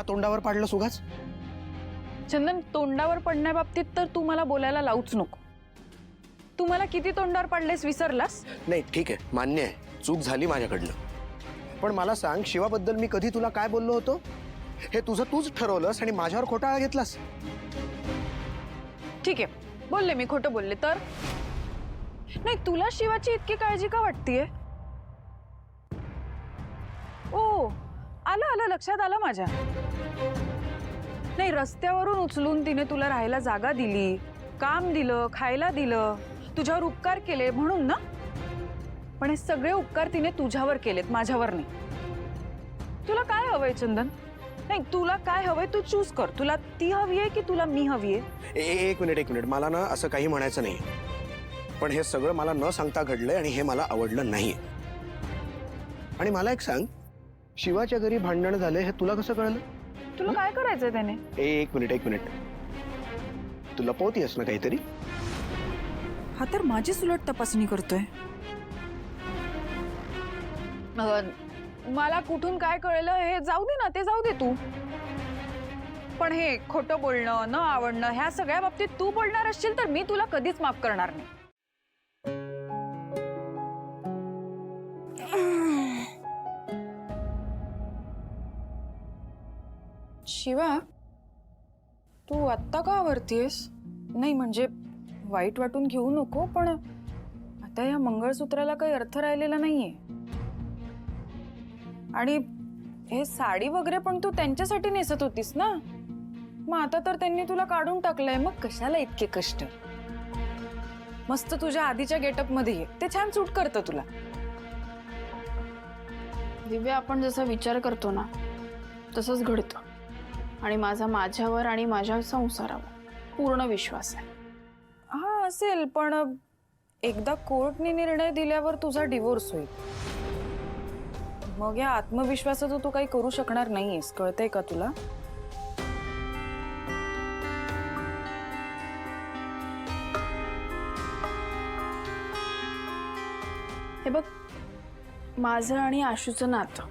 तोंडावर पाडलं सुगाच? चंदन, तोंडावर पडण्याबाबतीत तर तू मला बोलायला लावूच नको. तू मला किती तोंडावर पडलेस विसरलास? नाही ठीक आहे, मान्य आहे, चूक झाली माझ्याकडनं. पण मला सांग, शिवाबद्दल मी कधी तुला काय बोललो होतो? हे तुझं तूच ठरवलंस आणि माझ्यावर खोटाळा घेतलास. ठीक आहे, बोलले मी, खोटं बोलले तर. नाही, तुला शिवाची इतकी काळजी का वाटतेय? ओ, आलं आलं, लक्षात आलं माझ्या. नाही, रस्त्यावरून उचलून तिने तुला राहायला जागा दिली, काम दिलं, खायला दिलं, तुझ्यावर उपकार केले म्हणून ना. पण हे सगळे उपकार तिने तुझ्यावर केलेत, माझ्यावर नाही. तुला काय हवंय चंदन? नाही, तुला काय हवंय तू चूज कर. तुला ती हवी आहे की तुला मी हवी आहे? एक मिनिट, मला ना असं काही म्हणायचं नाही. पण हे सगळं मला न सांगता घडलंय आणि हे मला आवडलं नाही. आणि मला एक सांग, शिवाच्या घरी भांडण झाले हे तुला कसं कळलं? तुला काय करायचंय त्याने? एक मिनिट, तू लपवतीयस ना काहीतरी? हा तर माझीच उलट तपासणी करतोय. मला कुठून काय कळलं हे जाऊ दे ना, ते जाऊ दे तू. पण हे खोटं बोलणं, न आवडणं, ह्या सगळ्या बाबतीत तू बोलणार असशील तर मी तुला कधीच माफ करणार नाही. शिवा, तू आत्ता का आवरतीयस? नाही म्हणजे वाईट वाटून घेऊ नको, पण आता या मंगळसूत्राला काही अर्थ राहिलेला नाहीये. आणि हे साडी वगैरे पण तू त्यांच्यासाठी नेसत होतीस ना, मग आता तर त्यांनी तुला काढून टाकलंय, मग कशाला इतके कष्ट? मस्त तुझ्या आधीच्या गेटअप मध्ये ये, ते छान सूट करतं तुला. दिव्या, आपण जसा विचार करतो ना तसंच घडतं. आणि माझा माझ्यावर आणि माझ्या संसारावर पूर्ण विश्वास आहे. हा असेल, पण एकदा कोर्टने निर्णय दिल्यावर तुझा डिवोर्स होईल. मग या आत्मविश्वासाचं तू काही करू शकणार नाहीयेस, कळतंय का तुला? हे बघ, माझं आणि आशूचं नातं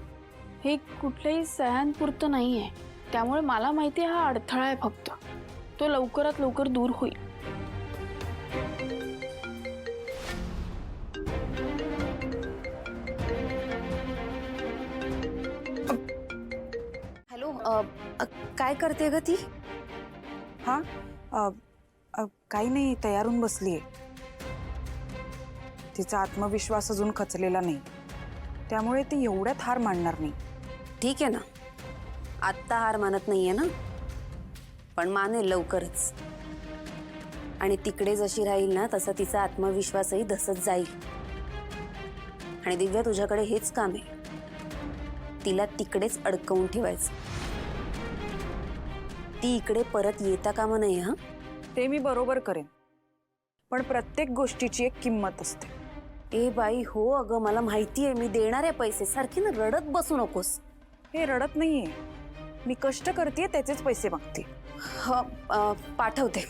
हे कुठल्याही सह्यांपुरतं नाही आहे. त्यामुळे मला माहिती आहे हा अडथळा आहे फक्त. तो लवकरात लवकर दूर होईल. हॅलो, काय करते ग ती? हा काही नाही, तयारून बसलीये. तिचा आत्मविश्वास अजून खचलेला नाही, त्यामुळे ती एवढ्यात हार मानणार नाही. ठीक आहे ना, आत्ता हार मानत नाहीये ना, पण मानेल लवकरच. आणि तिकडे जशी राहील ना तसा तिचा आत्मविश्वासही धसत जाईल. आणि दिव्या, तुझ्याकडे हेच काम आहे, तिला तिकडेच अडकवून ठेवायचं. ती इकडे परत येता कामा नये. हा, ते मी बरोबर करेन, पण प्रत्येक गोष्टीची एक किंमत असते. ए बाई, हो अगं, मला माहिती आहे, मी देणार आहे पैसे. सारखी ना रडत बसू नकोस. हे रडत नाहीये, मी कष्ट करते त्याचेच पैसे मागते. पाठवते.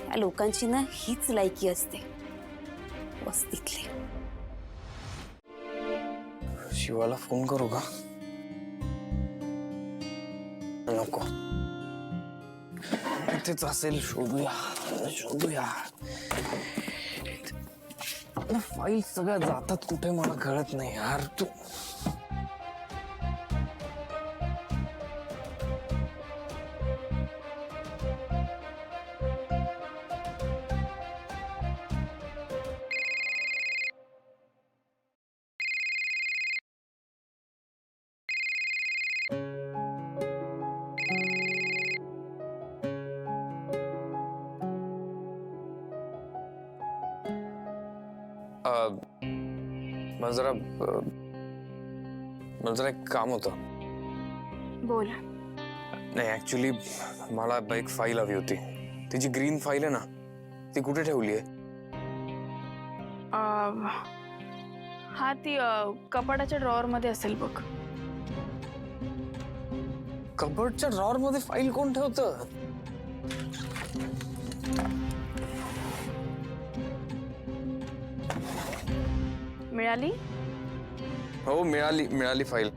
या लोकांची ना हीच लायकी असते वस्तीतली. शिवाला फोन करू का? नको, इथेच असेल, शोधूया. फाईल सगळ्या जातात कुठे मला कळत नाही यार. तू मला जरा एक काम होतं. बोल. नाही, ऍक्च्युली मला एक फाईल हवी होती. ती जी ग्रीन फाईल आहे ना, ती कुठे ठेवली आहे? हा, ती कपाटाच्या ड्रॉवर मध्ये असेल बघ. कबर्डच्या ड्रॉवर मध्ये फाईल कोण ठेवतं? मिळाली? हो, मिळाली फाईल.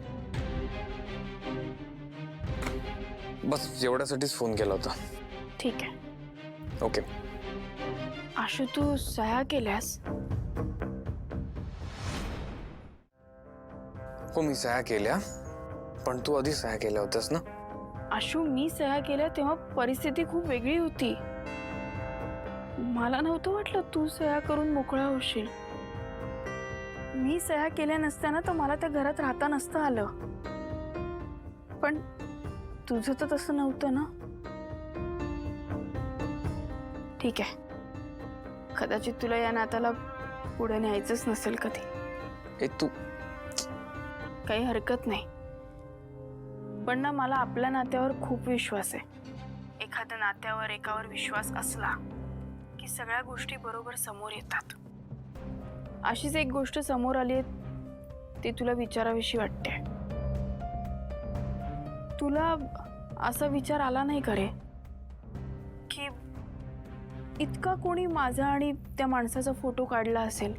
बस एवढ्यासाठीच फोन केला होता. ठीक आहे. ओके. आशू, तू सह्या केल्यास? हो, मी सह्या केल्या, पण तू आधी सह्या केल्या होत्यास ना. आशू, मी सह्या केल्या तेव्हा परिस्थिती खूप वेगळी होती. मला नव्हतं वाटलं तू सह्या करून मोकळा होशील. मी सह्या केल्या नसत्या ना तर मला त्या घरात राहता नसतं आलं. पण तुझं तर तसं नव्हतं ना. ठीक आहे, कदाचित तुला या नात्याला पुढे न्यायचंच नसेल कधी. ए तू काही हरकत नाही, पण ना मला आपल्या नात्यावर खूप विश्वास आहे. एखाद्या नात्यावर एकावर विश्वास असला की सगळ्या गोष्टी बरोबर समोर येतात. अशीच एक गोष्ट समोर आली आहे, ती तुला विचाराविषयी वाटते. तुला असा विचार आला नाही का रे की इतका कोणी माझा आणि त्या माणसाचा फोटो काढला असेल?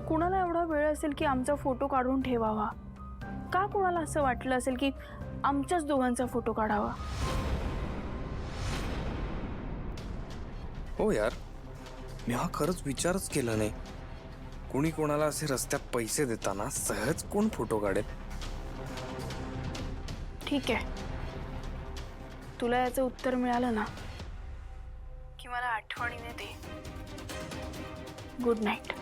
कुणाला एवढा वेळ असेल की आमचा फोटो काढून ठेवावा? का कुणाला असं वाटलं असेल की आमच्याच दोघांचा फोटो काढावा? हो यार, मी हा खरंच विचारच केला नाही. कोणी कोणाला असे रस्त्यात पैसे देताना सहज कोण फोटो काढेल? ठीक आहे, तुला याचं उत्तर मिळालं ना की मला आठवणीने दे. Good night.